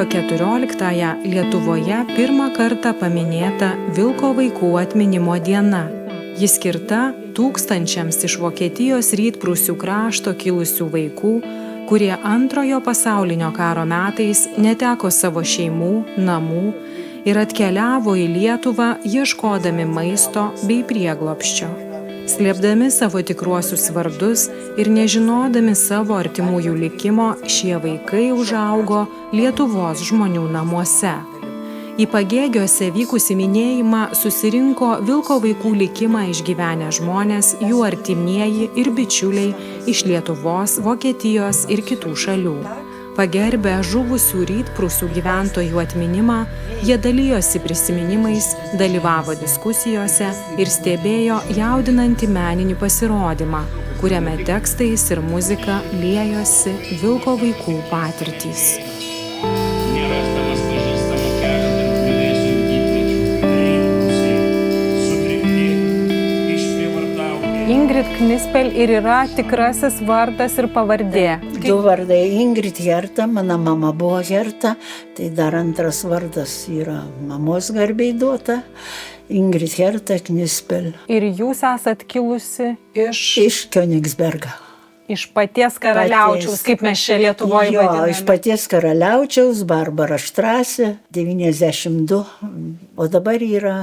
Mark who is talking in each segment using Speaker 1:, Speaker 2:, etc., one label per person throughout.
Speaker 1: rugsėjo 14-ąją Lietuvoje pirmą kartą paminėta Vilko vaikų atminimo diena. Ji skirta tūkstančiams iš Vokietijos rytprūsių krašto kilusių vaikų, kurie Antrojo pasaulinio karo metais neteko savo šeimų, namų ir atkeliavo į Lietuvą ieškodami maisto bei prieglobsčio. Slėpdami savo tikruosius vardus ir nežinodami savo artimųjų likimo, šie vaikai užaugo Lietuvos žmonių namuose. Į Pagėgiuose vykusį minėjimą susirinko Vilko vaikų likimą išgyvenę žmonės, jų artimieji ir bičiuliai iš Lietuvos, Vokietijos ir kitų šalių. Pagerbę žuvusių rytprūsių gyventojų atminimą, jie dalijosi prisiminimais, dalyvavo diskusijose ir stebėjo jaudinantį meninį pasirodymą, kuriame tekstais ir muzika liejosi Vilko vaikų patirtys.
Speaker 2: Ingrid Knispel ir yra tikrasis vardas ir pavardė.
Speaker 3: Du vardai Ingrid Herta, mano mama buvo Herta, tai dar antras vardas yra mamos garbei duota, Ingrid Herta Knispel.
Speaker 2: Ir jūs esat kilusi
Speaker 3: Iš Königsbergo.
Speaker 2: Iš paties Karaliaučiaus, kaip mes čia Lietuvoje vadiname.
Speaker 3: Iš paties Karaliaučiaus, Barbara Štrasė, 92, o dabar yra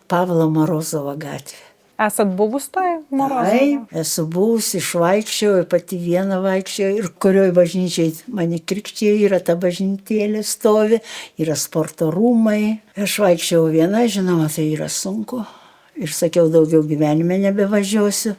Speaker 3: Pavlo Morozovo gatvė.
Speaker 2: Esat buvus toje Morozovo?
Speaker 3: Taip, esu buvus, išvaikščiau, pati viena vaikščiau ir kurioj bažnyčiai mane krikštijo, yra ta bažnytėlė stovi, yra sporto rūmai. Aš vaikščiau viena, žinoma, tai yra sunku. Ir sakiau, daugiau gyvenime nebevažiuosiu,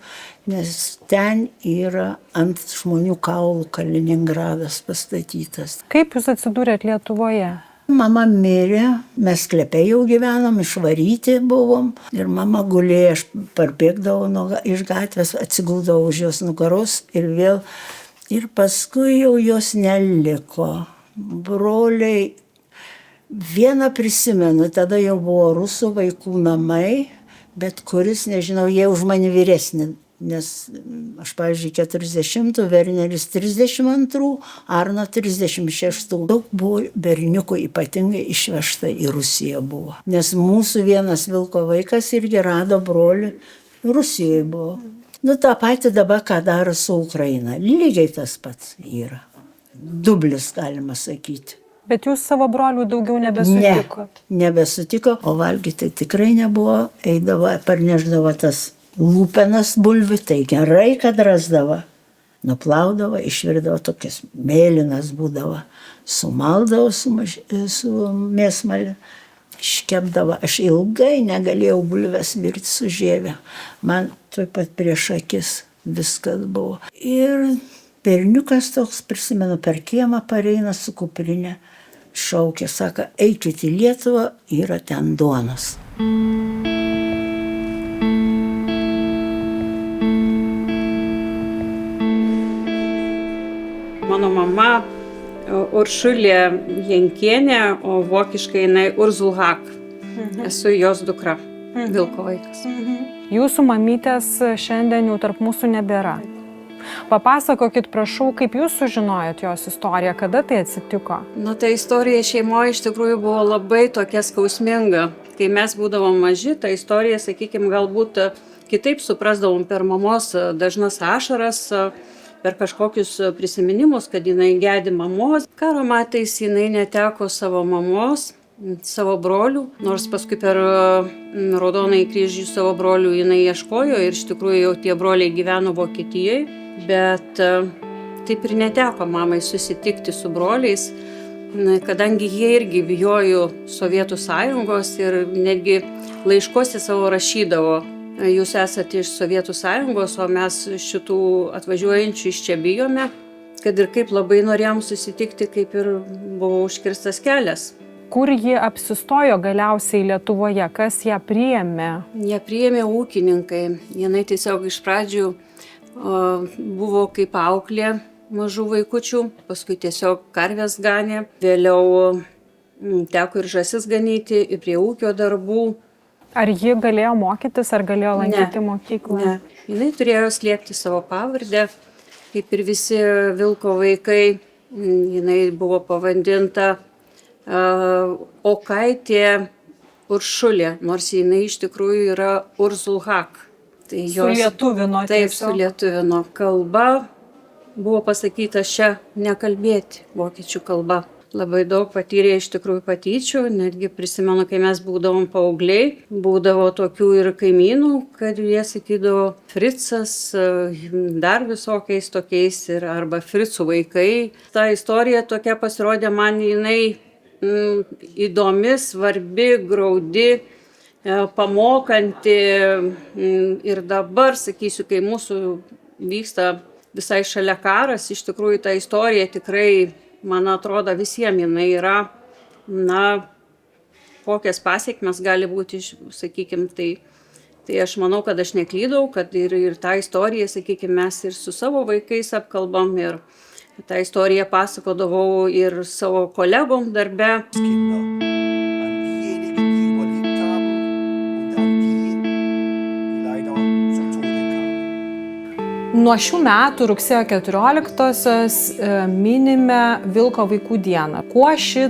Speaker 3: nes ten yra ant žmonių kaulų Kaliningradas pastatytas.
Speaker 2: Kaip jūs atsidūrėt Lietuvoje?
Speaker 3: Mama mirė, mes Klepe jau gyvenom, išvaryti buvom ir mama gulėjo, aš parbėgdavau iš gatvės, atsiguldavau už jos nugaros ir vėl. Ir paskui jau jos neliko. Broliai, vieną prisimenu, tada jau buvo rusų vaikų namai, bet kuris, nežinau, jie už mane vyresni. Nes aš, pavyzdžiui, 40, Werneris 32, Arno 36. Daug buvo berniukų ypatingai išvežta į Rusiją buvo. Nes mūsų vienas Vilko vaikas irgi rado brolių, Rusijoje buvo. Ta pati dabar, ką daro su Ukraina. Lygiai tas pats yra. Dublis, galima sakyti.
Speaker 2: Bet jūs savo brolių daugiau nebesutikot?
Speaker 3: Ne, nebesutiko, o valgyti tikrai nebuvo. Eidavo, parneždavo tas lūpenas bulvių, tai gerai, kad rasdavo. Nuplaudavo, išvirdavo tokias mėlynas būdavo. Sumaldavo su mėsmalė, iškepdavo. Aš ilgai negalėjau bulves virti su žieve. Man taip pat prieš akis viskas buvo. Ir berniukas toks, prisimenu, per kiemą pareina su kuprinė. Šaukė, sako, eikit į Lietuvą, yra ten duonos.
Speaker 4: Mano mama Uršulė Jankienė, o vokiškai jinai Urzulhak. Esu jos dukra, Vilko vaikas.
Speaker 2: Jūsų mamytės šiandien jau tarp mūsų nebėra. Papasakokit, prašau, kaip jūs sužinojot jos istoriją, kada tai atsitiko?
Speaker 4: Ta istorija šeimoje iš tikrųjų buvo labai tokia skausminga. Kai mes būdavom maži, ta istorija, sakykime, galbūt kitaip suprasdavom per mamos dažnas ašaras, per kažkokius prisiminimus, kad jinai gedi mamos. Karo metais jinai neteko savo mamos, savo brolių, nors paskui per Raudonąjį kryžių savo brolių jinai ieškojo ir iš tikrųjų jau tie broliai gyveno Vokietijoje, bet taip ir neteko mamai susitikti su broliais, kadangi jie irgi bijojo Sovietų Sąjungos ir netgi laiškuose savo rašydavo: jūs esate iš Sovietų Sąjungos, o mes šitų atvažiuojančių iš čia bijome, kad ir kaip labai norėjom susitikti, kaip ir buvo užkirstas kelias.
Speaker 2: Kur ji apsistojo galiausiai Lietuvoje? Kas ją priėmė?
Speaker 4: Ją priėmė ūkininkai. Jinai tiesiog iš pradžių buvo kaip auklė mažų vaikučių, paskui tiesiog karves ganė, vėliau teko ir žąsis ganyti, ir prie ūkio darbų.
Speaker 2: Ar ji galėjo mokytis, ar galėjo lankyti mokyklą?
Speaker 4: Ne, jinai turėjo slėpti savo pavardę, kaip ir visi Vilko vaikai. Jinai buvo pavadinta Okaitė Uršulė, nors jinai iš tikrųjų yra Urzulhak. Tai
Speaker 2: Sulietuvino
Speaker 4: taip,
Speaker 2: tiesiog.
Speaker 4: sulietuvino. Kalba buvo pasakyta čia nekalbėti vokiečių kalba. Labai daug patyrė iš tikrųjų patyčių, netgi prisimenu, kai mes būdavom paaugliai, būdavo tokių ir kaimynų, kad jie sakydavo Fricas, dar visokiais tokiais, ir arba Fricų vaikai. Ta istorija tokia pasirodė man, jinai įdomi, svarbi, graudi, pamokanti. Ir dabar, sakysiu, kai mūsų vyksta visai šalia karas, iš tikrųjų ta istorija tikrai, man atrodo, visiems jinai yra, kokias pasiekmes gali būti, sakykime, tai aš manau, kad aš neklydau, kad ir tą istoriją, sakykime, mes ir su savo vaikais apkalbam, ir tą istoriją pasakodavau ir savo kolegom darbe.
Speaker 2: Nuo šių metų rugsėjo 14-osios minime Vilko vaikų dieną. Kuo ši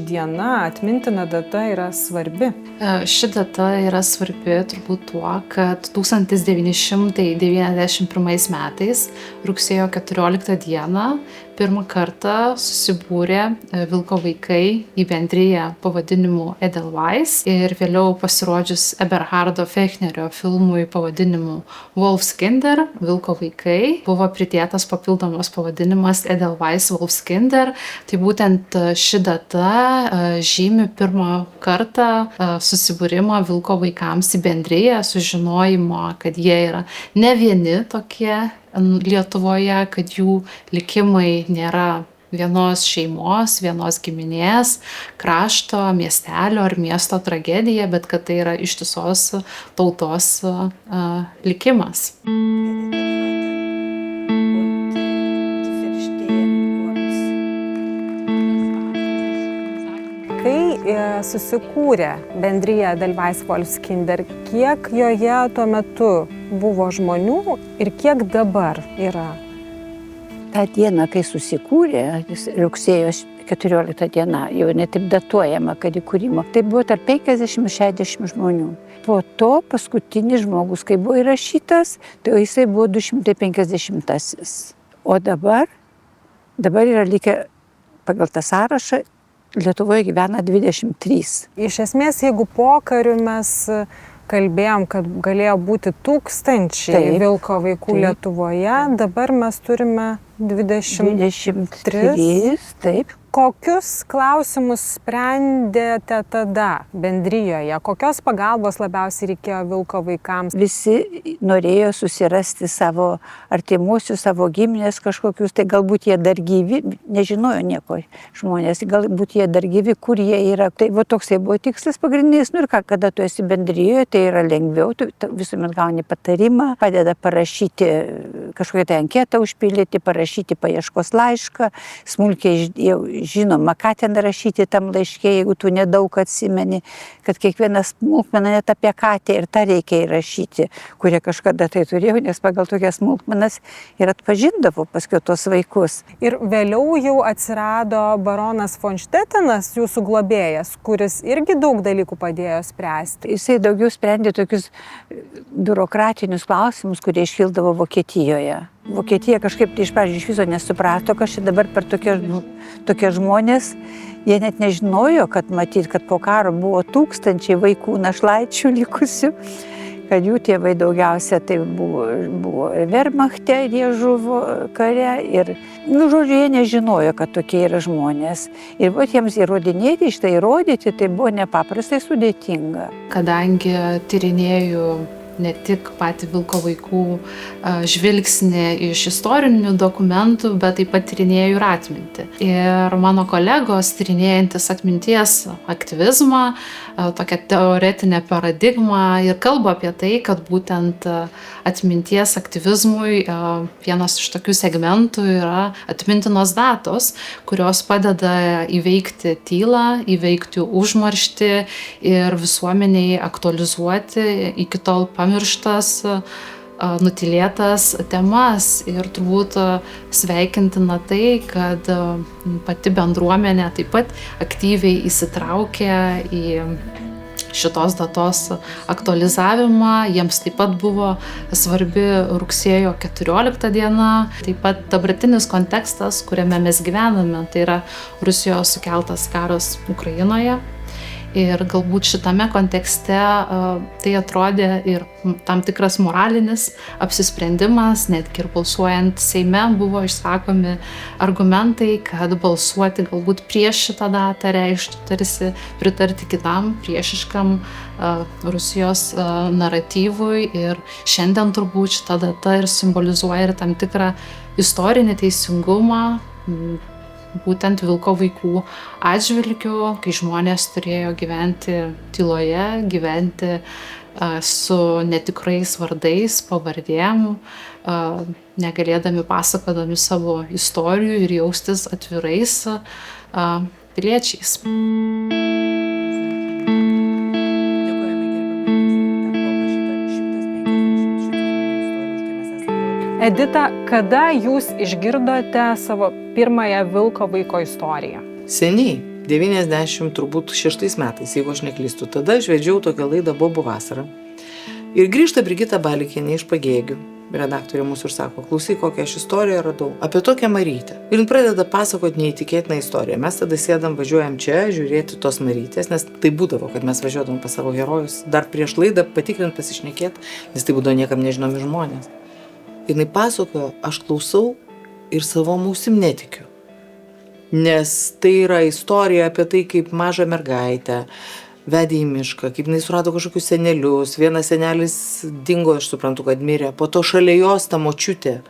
Speaker 2: diena, atmintina data yra svarbi?
Speaker 5: Ši data yra svarbi turbūt tuo, kad 1991 metais rugsėjo 14 dieną pirmą kartą susibūrė Vilko vaikai į bendriją pavadinimu Edelweiss ir vėliau pasirodžius Eberhardo Fechnerio filmui pavadinimu Wolfskinder, Vilko vaikai, buvo pridėtas papildomas pavadinimas Edelweiss Wolfskinder. Tai būtent ši data žymi pirmą kartą susibūrimą Vilko vaikams į bendriją, sužinojimo, kad jie yra ne vieni tokie Lietuvoje, kad jų likimai nėra vienos šeimos, vienos giminės, krašto, miestelio ar miesto tragedija, bet kad tai yra ištisos tautos likimas.
Speaker 2: Kai susikūrė bendrija Edelweiss Wolfskinder, kiek joje tuo metu buvo žmonių ir kiek dabar yra?
Speaker 3: Ta diena, kai susikūrė, rugsėjo 14 diena, jau netaip datuojama, kad įkūrimo, tai buvo tarp 50-60 žmonių. Po to paskutinis žmogus, kai buvo įrašytas, tai jisai buvo 250-asis. O dabar yra likę pagal tą sąrašą, Lietuvoje gyvena 23.
Speaker 2: Iš esmės, jeigu pokariu mes kalbėjom, kad galėjo būti 1000 Vilko vaikų Lietuvoje, dabar mes turime 23.
Speaker 3: Taip.
Speaker 2: Kokius klausimus sprendėte tada bendrijoje? Kokios pagalbos labiausiai reikėjo Vilko vaikams?
Speaker 3: Visi norėjo susirasti savo artimuosius, savo giminės kažkokius, tai galbūt jie dar gyvi, nežinojo nieko žmonės, galbūt jie dar gyvi, kur jie yra. Tai toksai buvo tikslas pagrindinis. Ir kada tu esi bendrijoje, tai yra lengviau, tu visuomet gauni patarimą, padeda parašyti kažkokią tai anketą, užpildyti, parašyti paieškos laišką, smulkiai žinoma, ką ten rašyti tam laiške, jeigu tu nedaug atsimeni, kad kiekvienas smulkmena net apie katę ir tą reikia įrašyti, kurie kažkada tai turėjo, nes pagal tokias smulkmenas ir atpažindavo paskui tos vaikus.
Speaker 2: Ir vėliau jau atsirado baronas von Štetenas, jūsų globėjas, kuris irgi daug dalykų padėjo spręsti.
Speaker 3: Jisai daugiau sprendė tokius biurokratinius klausimus, kurie iškildavo Vokietijoje. Vokietija kažkaip tai iš pradžių iš viso nesuprato, kad čia dabar per tokie žmonės, jie net nežinojo, kad po karo buvo 1000 vaikų našlaičių likusių, kad jų tėvai daugiausia tai buvo Wehrmachte ir jie žuvo kare ir, žodžiu, jie nežinojo, kad tokie yra žmonės. Ir jiems įrodinėti, štai įrodyti, tai buvo nepaprastai sudėtinga.
Speaker 5: Kadangi tyrinėju ne tik patį Vilko vaikų žvilgsnį iš istorinių dokumentų, bet taip pat tyrinėju ir atmintį. Ir mano kolegos tyrinėjantis atminties aktyvizmą, tokią teoretinę paradigmą ir kalba apie tai, kad būtent atminties aktyvizmui vienas iš tokių segmentų yra atmintinos datos, kurios padeda įveikti tylą, įveikti užmarštį ir visuomeniai aktualizuoti iki tol pamirštas nutilėtas temas ir turbūt sveikintina tai, kad pati bendruomenė taip pat aktyviai įsitraukė į šitos datos aktualizavimą. Jiems taip pat buvo svarbi rugsėjo 14 diena, taip pat dabartinis kontekstas, kuriame mes gyvename, tai yra Rusijos sukeltas karas Ukrainoje. Ir galbūt šitame kontekste tai atrodė ir tam tikras moralinis apsisprendimas, netgi ir balsuojant Seime buvo išsakomi argumentai, kad balsuoti galbūt prieš šitą datą reikštų tarsi pritarti kitam priešiškam Rusijos naratyvui. Ir šiandien turbūt šita data ir simbolizuoja ir tam tikrą istorinį teisingumą, būtent Vilko vaikų atžvilgiu, kai žmonės turėjo gyventi tyloje, gyventi su netikrais vardais, pavardėm, negalėdami pasakodami savo istorijų ir jaustis atvirais piliečiais.
Speaker 2: Edita, kada jūs išgirdote savo pirmąją Vilko vaiko istoriją?
Speaker 6: Seniai, 96 metais, jeigu aš neklystu. Tada aš vedžiau tokią laidą Bobų vasarą. Ir grįžta Brigita Balikienė iš Pagėgių. Redaktorė mūsų ir sako, klausyk, kokią aš istoriją radau. Apie tokią Marytę. Ir pradeda pasakoti neįtikėtiną istoriją. Mes tada sėdam, važiuojam čia, žiūrėti tos Marytės, nes tai būdavo, kad mes važiuodam pas savo herojus. Dar prieš laidą patikrint, pasišnekėti, nes tai būdavo niekam nežinomi žmonės. Ir jinai pasakojo, aš klausau ir savo ausim netikiu. Nes tai yra istorija apie tai, kaip mažą mergaitę vedė į mišką, kaip jinai surado kažkokius senelius, vienas senelis dingo, aš suprantu, kad mirė, po to šalia jos ta močiutė.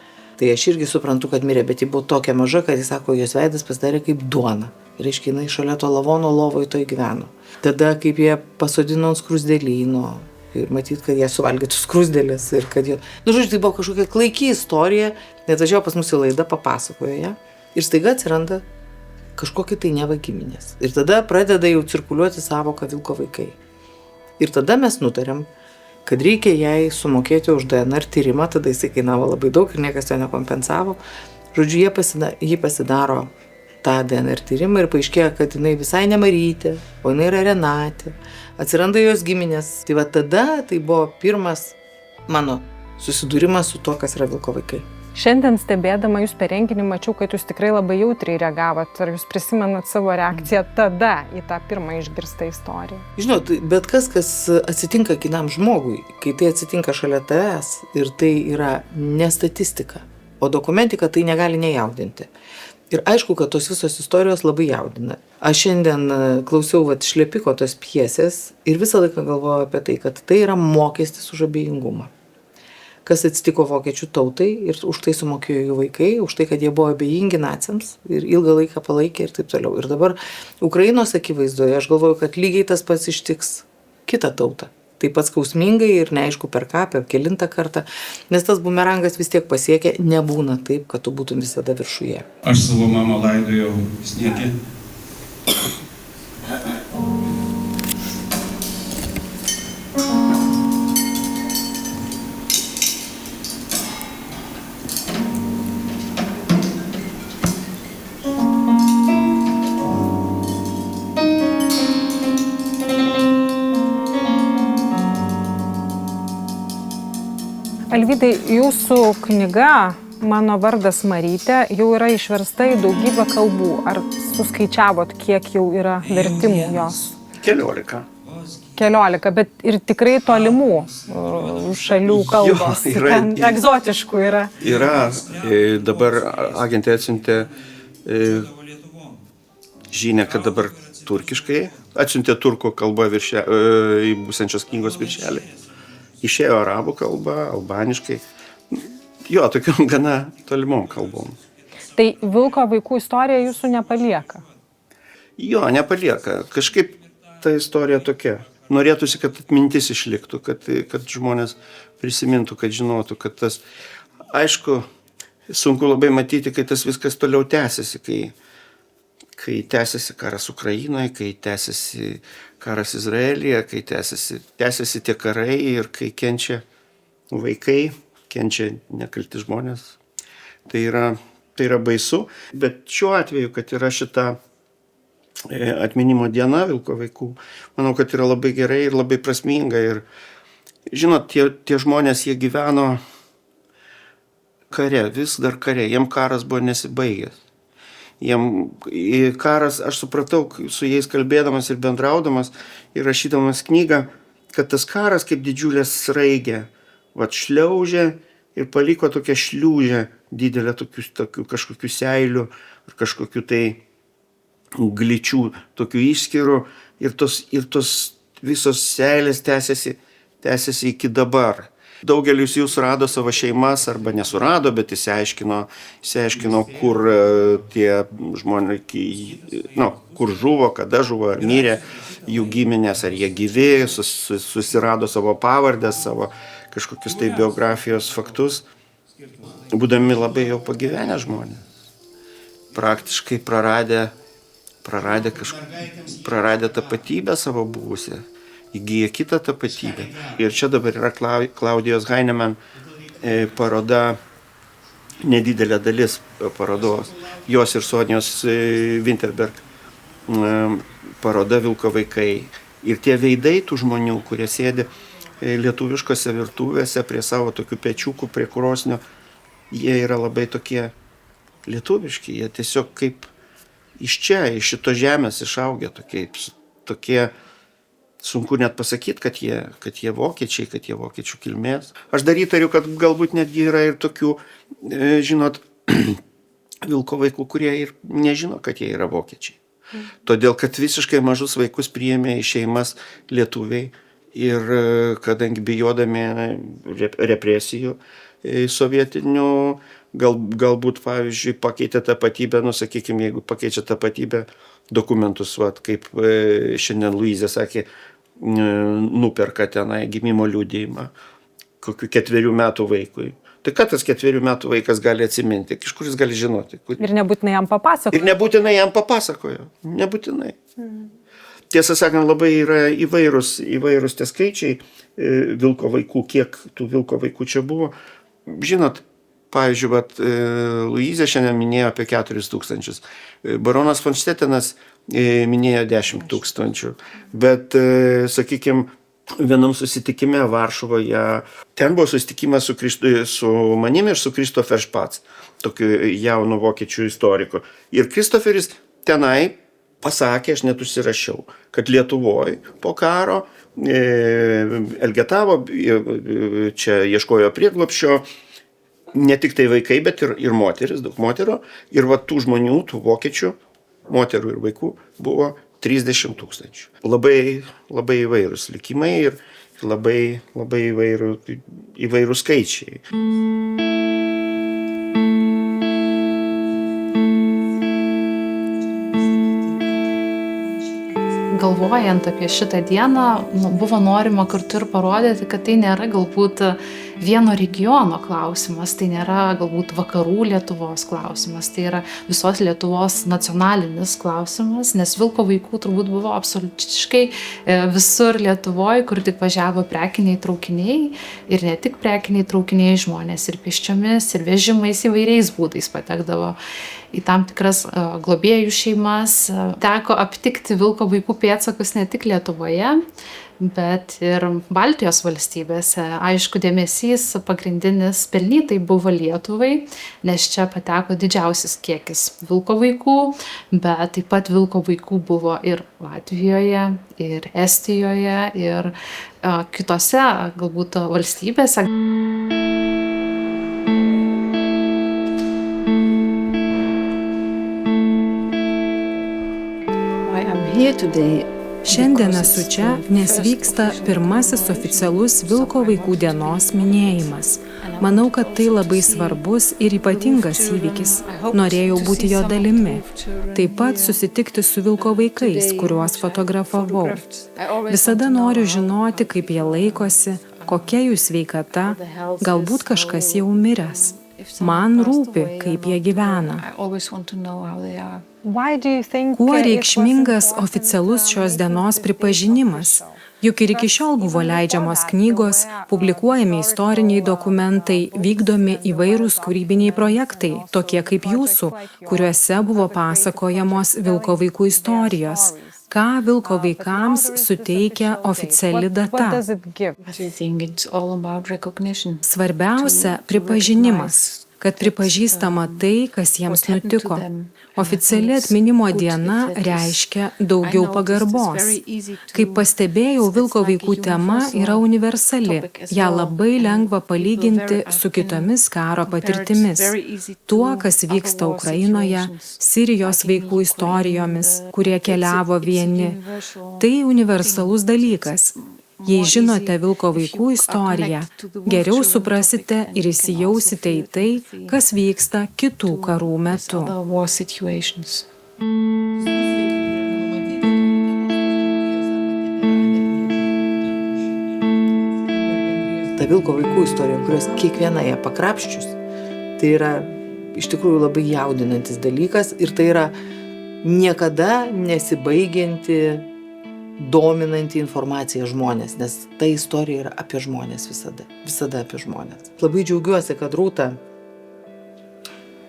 Speaker 6: Tai aš irgi suprantu, kad mirė, bet ji buvo tokia maža, kad jis sako, jos veidas pasidarė kaip duona. Ir reiškia, jinai šalia to lavono lovoje toj gyveno. Tada kaip jie pasodino ant skrusdėlyno. Ir matyt, kad jie suvalgytų skrusdėlės ir kad jie... Žodžiu, tai buvo kažkokia klaiki istorija, net važiavo pas mus į laidą, papasakojo ją. Ir staiga atsiranda kažkokie tai neva giminės. Ir tada pradeda jau cirkuliuoti savoka Vilko vaikai. Ir tada mes nutarėm, kad reikia jai sumokėti už DNR tyrimą, tada jisai kainavo labai daug ir niekas jo nekompensavo. Žodžiu, jį pasidaro tą DNR tyrimą ir paaiškėjo, kad jinai visai ne Marytė, o jinai yra Renatė. Atsiranda jos giminės. Tai va tada tai buvo pirmas mano susidūrimas su to, kas yra Vilko vaikai.
Speaker 2: Šiandien stebėdama jūs per renginį mačiau, kad jūs tikrai labai jautriai reagavot. Ar jūs prisimenat savo reakciją tada į tą pirmą išgirstą istoriją?
Speaker 6: Žinot, bet kas atsitinka kitam žmogui, kai tai atsitinka šalia tavęs ir tai yra ne statistika, o dokumentika, tai negali nejaudinti. Ir aišku, kad tos visos istorijos labai jaudina. Aš šiandien klausiau Šlepiko tos pjesės ir visą laiką galvoju apie tai, kad tai yra mokestis už abejingumą. Kas atsitiko vokiečių tautai ir už tai sumokėjo jų vaikai, už tai, kad jie buvo abejingi naciams ir ilgą laiką palaikė ir taip toliau. Ir dabar Ukrainos akivaizdoje aš galvoju, kad lygiai tas pats ištiks kitą tautą. Taip pat skausmingai ir neaišku per ką, per kelintą kartą, nes tas bumerangas vis tiek pasiekia, nebūna taip, kad tu būtum visada viršuje.
Speaker 7: Aš savo mamą laidojau sniege.
Speaker 2: Alvydai, jūsų knyga Mano vardas Marytė jau yra išversta į daugybę kalbų. Ar suskaičiavot, kiek jau yra vertimų jos? 14, bet ir tikrai tolimų šalių kalbos. Egzotiškų yra.
Speaker 8: Yra. Dabar agentė atsiuntė žinią, kad dabar turkiškai atsiuntė turkų kalbą į būsiančios knygos viršelį. Išėjo arabų kalba, albaniškai. Jo, tokiom gana tolimom kalbom.
Speaker 2: Tai Vilko vaikų istorija jūsų nepalieka?
Speaker 8: Jo, nepalieka. Kažkaip ta istorija tokia. Norėtųsi, kad atmintis išliktų, kad žmonės prisimintų, kad žinotų, kad tas... Aišku, sunku labai matyti, kai tas viskas toliau tęsiasi, kai tęsiasi karas Ukrainoje, kai tęsiasi karas Izraelyje, kai tęsiasi tie karai ir kai kenčia vaikai, kenčia nekalti žmonės. Tai yra baisu, bet šiuo atveju, kad yra šita atminimo diena Vilko vaikų, manau, kad yra labai gerai ir labai prasminga. Ir žinot, tie žmonės, jie gyveno kare, vis dar kare, jiem karas buvo nesibaigęs. Jiem karas, aš supratau su jais kalbėdamas ir bendraudamas ir rašydamas knygą, kad tas karas kaip didžiulė sraigė, šliaužė ir paliko tokią šliūžę didelę, tokių kažkokių seilių ar kažkokių tai gličių, tokių išskyrų ir tos visos seilės tęsiasi iki dabar. Daugelis jų surado savo šeimas arba nesurado, bet išsiaiškino, kur tie žmonės, kur žuvo, kada žuvo, ar mirė jų giminės, ar jie gyvi, susirado savo pavardes, savo kažkokius tai biografijos faktus, būdami labai jau pagyvenę žmonės. Praktiškai praradę tapatybę savo buvusią. Įgyja kitą tapatybę. Ir čia dabar yra Klaudijos Heinemann paroda, nedidelė dalis parodos, jos ir Sonijos Winterberg paroda Vilko vaikai. Ir tie veidai tų žmonių, kurie sėdi lietuviškose virtuvėse prie savo tokių pečiukų, prie krosnio, jie yra labai tokie lietuviški, jie tiesiog kaip iš čia, iš šito žemės išaugę tokie sunku net pasakyti, kad jie vokiečiai, kad jie vokiečių kilmės. Aš dar įtariu, kad galbūt netgi yra ir tokių, žinot, Vilko vaikų, kurie ir nežino, kad jie yra vokiečiai. Todėl, kad visiškai mažus vaikus priėmė į šeimas lietuviai ir kadangi bijodami represijų sovietinių, galbūt, pavyzdžiui, pakeitė tapatybę, sakykime, jeigu pakeičia tapatybę, dokumentus, kaip šiandien Luizė sakė, nuperka tenai gimimo liudijimą kokiu 4 metų vaikui. Tai ką tas 4 metų vaikas gali atsiminti, iš kur jis gali žinoti?
Speaker 2: Ir nebūtinai jam papasakojo. Nebūtinai.
Speaker 8: Tiesą sakant, labai yra įvairūs tie skaičiai Vilko vaikų, kiek tų Vilko vaikų čia buvo. Žinot, pavyzdžiui, Luizė šiandien minėjo apie 4000. Baronas von Štetenas minėjo 10 000. Bet, sakykime, vienam susitikime Varšuvoje, ten buvo susitikimas su manimi ir su Christopher Spatz, tokiu jaunu vokiečių istoriku. Ir Christopheris tenai pasakė, aš net užsirašiau, kad Lietuvoje po karo elgetavo, čia ieškojo prieglobsčio, ne tik tai vaikai, bet ir moteris, daug moterų. Ir tų žmonių, tų vokiečių, moterų ir vaikų buvo 30 000. Labai, labai įvairūs likimai ir labai, labai įvairūs skaičiai.
Speaker 5: Galvojant apie šitą dieną, buvo norima kartu ir parodyti, kad tai nėra galbūt vieno regiono klausimas, tai nėra galbūt vakarų Lietuvos klausimas, tai yra visos Lietuvos nacionalinis klausimas, nes Vilko vaikų turbūt buvo absoliutiškai visur Lietuvoje, kur tik važiavo prekiniai traukiniai ir ne tik prekiniai traukiniai, žmonės ir pėsčiomis, ir vežimais įvairiais būdais patekdavo į tam tikras globėjų šeimas. Teko aptikti Vilko vaikų pėdsakus ne tik Lietuvoje, bet ir Baltijos valstybėse. Aišku, dėmesys pagrindinis pelnytai buvo Lietuvai, nes čia pateko didžiausias kiekis Vilko vaikų, bet taip pat Vilko vaikų buvo ir Latvijoje, ir Estijoje, ir kitose galbūt valstybėse.
Speaker 1: Šiandien esu čia, nes vyksta pirmasis oficialus Vilko vaikų dienos minėjimas. Manau, kad tai labai svarbus ir ypatingas įvykis. Norėjau būti jo dalimi. Taip pat susitikti su Vilko vaikais, kuriuos fotografavau. Visada noriu žinoti, kaip jie laikosi, kokia jų sveikata, galbūt kažkas jau miręs. Man rūpi, kaip jie gyvena. Kuo reikšmingas oficialus šios dienos pripažinimas? Juk ir iki šiol buvo leidžiamos knygos, publikuojami istoriniai dokumentai, vykdomi įvairūs kūrybiniai projektai, tokie kaip jūsų, kuriuose buvo pasakojamos vilko vaikų istorijos. Ką vilko vaikams suteikia oficiali data? Svarbiausia – pripažinimas, kad pripažįstama tai, kas jiems nutiko. Oficiali atminimo diena reiškia daugiau pagarbos. Kaip pastebėjau, vilko vaikų tema yra universali. Ja labai lengva palyginti su kitomis karo patirtimis. Tuo, kas vyksta Ukrainoje, Sirijos vaikų istorijomis, kurie keliavo vieni. Tai universalus dalykas. Jei žinote vilko vaikų istoriją, geriau suprasite ir įsijausite į tai, kas vyksta kitų karų metu.
Speaker 6: Ta vilko vaikų istorija, kurios kiekviena ją pakrapščius, tai yra iš tikrųjų labai jaudinantis dalykas ir tai yra niekada nesibaigianti dominanti informacija žmonės, nes ta istorija yra apie žmonės visada apie žmonės. Labai džiaugiuosi, kad Rūta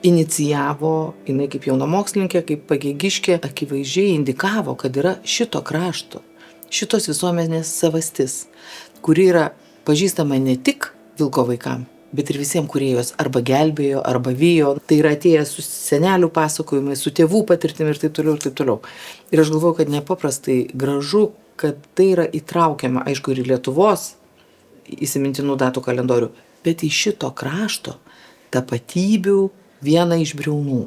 Speaker 6: inicijavo, jinai kaip jauna mokslininkė, kaip pagėgiškė, akivaizdžiai indikavo, kad yra šito krašto, šitos visuomenės savastis, kuri yra pažįstama ne tik vilko vaikam, bet ir visiems, kurie juos arba gelbėjo, arba vijo. Tai yra atėję su senelių pasakojimais, su tėvų patirtimi ir taip toliau, ir taip toliau. Ir aš galvoju, kad nepaprastai gražu, kad tai yra įtraukiama, aišku, ir į Lietuvos įsimintinų datų kalendorių, bet į šito krašto tapatybių vieną iš briaunų.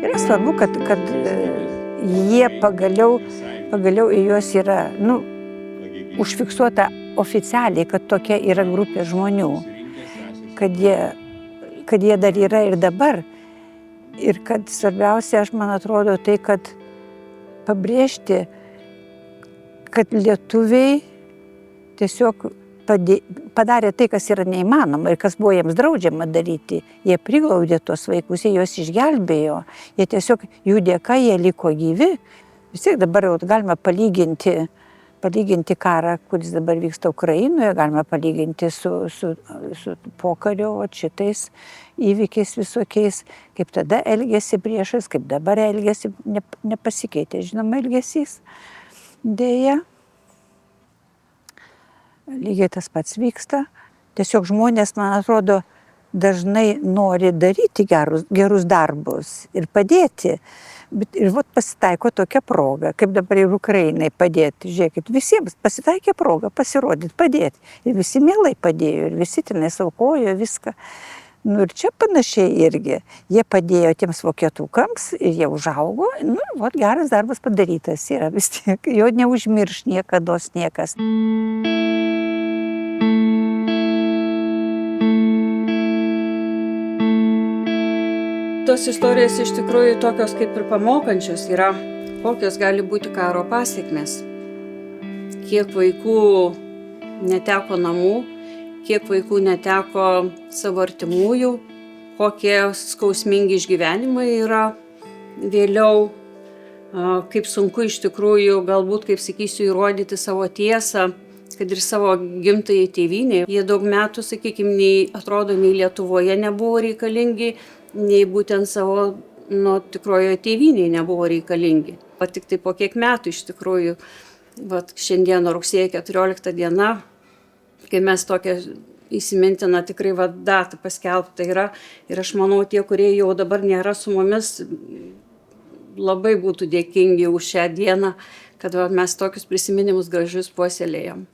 Speaker 9: Yra svarbu, kad jie pagaliau į juos yra, užfiksuota oficialiai, kad tokia yra grupė žmonių, kad jie dar yra ir dabar. Ir kad svarbiausia, man atrodo, tai, kad pabrėžti, kad lietuviai tiesiog padarė tai, kas yra neįmanoma ir kas buvo jiems draudžiama daryti. Jie priglaudė tuos vaikus, jie juos išgelbėjo. Jie tiesiog jų dėka, jie liko gyvi. Vis tiek dabar jau galima palyginti karą, kuris dabar vyksta Ukrainoje, galima palyginti su pokario šitais įvykiais visokiais, kaip tada elgėsi priešas, kaip dabar elgėsi, nepasikeitė, žinoma, elgesys. Deja. Lygiai tas pats vyksta. Tiesiog žmonės, man atrodo, dažnai nori daryti gerus darbus ir padėti. Ir pasitaiko tokia proga, kaip dabar ir Ukrainai padėti. Žiūrėkit, visiems pasitaikė proga pasirodyti, padėti. Ir visi mielai padėjo, ir visi tenais aukojo viską. Ir čia panašiai irgi. Jie padėjo tiems vokietukams ir jie užaugo. Geras darbas padarytas yra vis tiek. Jo neužmirš niekados niekas.
Speaker 4: Tos istorijos iš tikrųjų tokios kaip ir pamokančios yra, kokios gali būti karo pasiekmes. Kiek vaikų neteko namų, kiek vaikų neteko savo artimųjų, kokie skausmingi išgyvenimai yra vėliau, kaip sunku iš tikrųjų galbūt, kaip sakysiu, įrodyti savo tiesą, kad ir savo gimtajai tėvynei. Jie daug metų, sakykime, nei Lietuvoje nebuvo reikalingi, nei būtent savo tikrojoje tėvynėje nebuvo reikalingi. Tik tai po kiek metų iš tikrųjų, šiandien rugsėjo 14 diena, kai mes tokią įsimintiną tikrai datą paskelbtą yra, ir aš manau, tie, kurie jau dabar nėra su mumis, labai būtų dėkingi už šią dieną, kad mes tokius prisiminimus gražius puoselėjam.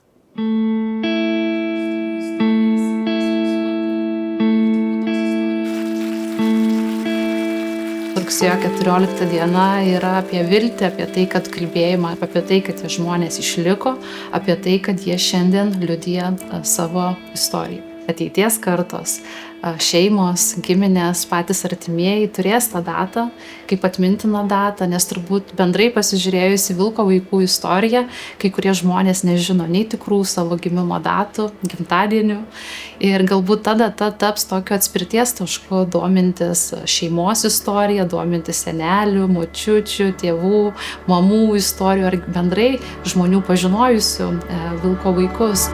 Speaker 5: Rugsėjo 14 diena yra apie viltį, apie tai, kad kalbėjimą, apie tai, kad tie žmonės išliko, apie tai, kad jie šiandien liudija savo istoriją. ateities kartos, šeimos, giminės, patys artimieji turės tą datą kaip atmintiną datą, nes turbūt bendrai pasižiūrėjus į Vilko vaikų istoriją, kai kurie žmonės nežino nei tikrų savo gimimo datų, gimtadienių ir galbūt ta data taps tokio atspirties tašku domintis šeimos istorija, domintis senelių, močiučių, tėvų, mamų istorijų ar bendrai žmonių pažinojusių Vilko vaikus.